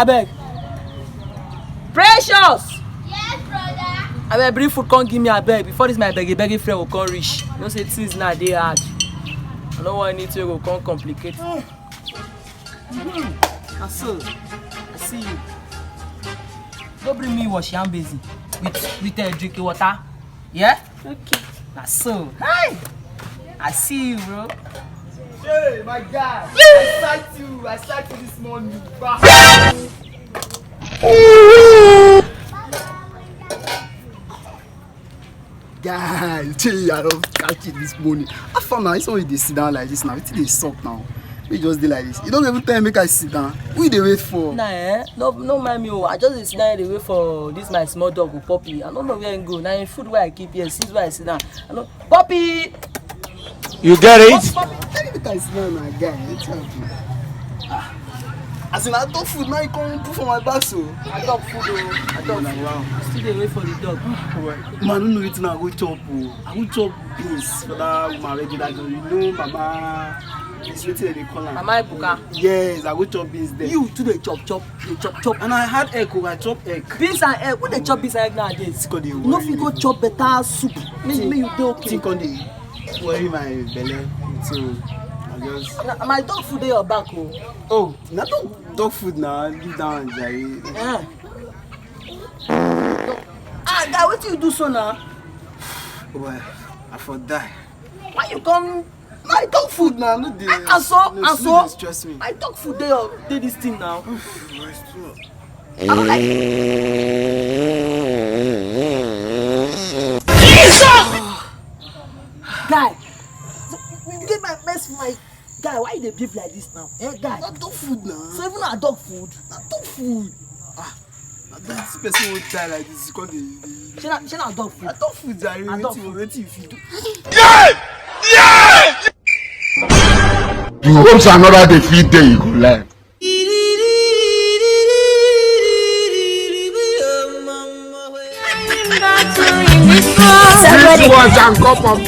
Abeg. Precious! Yes, brother. Abeg, bring food, come give me abeg before this my begging friend will come reach. You know say things now dey hard. I no want anything go come complicate. Na so, I see you. Go bring me wash yam basin with drinking water. Yeah? Okay. Na so. Hi! I see you, bro. Hey, my guy. I sight you this morning. Guys, I don't catch it this morning. I found now, it's only they sit down like this now. It's they suck now. We just did like this. You don't even tell me make I sit down. Who they wait for? Nah, no mind me. I just sit down dey wait for this my small dog with Poppy. I don't know where he go. Now in food where I keep here, since where I sit down. I know Poppy. You get it? Tell me make I sit down, my guy. It's happening. As in, I dog food now. You come put for my back, so. I dog food oh. I dog food. Wow. Still dey wait for the dog. Man, I don't know wetin I go chop oh. I go chop beans for that woman regular job. You know, mama. It's wetin they call am. Mama Ebuka. Yes, I go chop beans there. You too dey chop. And I had egg oh. I chop egg. Beans and egg. Who dey chop beans and egg nowadays? Because they You no fit go chop better soup. Make you dey okay. Think on the worry my belly. So I just. Na my dog food dey your back oh. Oh, not dog food now. Leave down, Jerry. Eh. Ah, guy, wetin you do so now? Well, I for die. Why you come? My dog food now. No, they. And so, stress me. my dog food dey this thing now. I I don't like. Guy, so you get my mess for my guy. Why you dey behave like this now? Eh, guy. Not dog food now. So even na dog food. Not dog food. This person won't die like this. Because they. Shey na dog food. I dog food, Jerry. Na dog Wetin if you do? You hope so another day feed day you go learn. This one can come from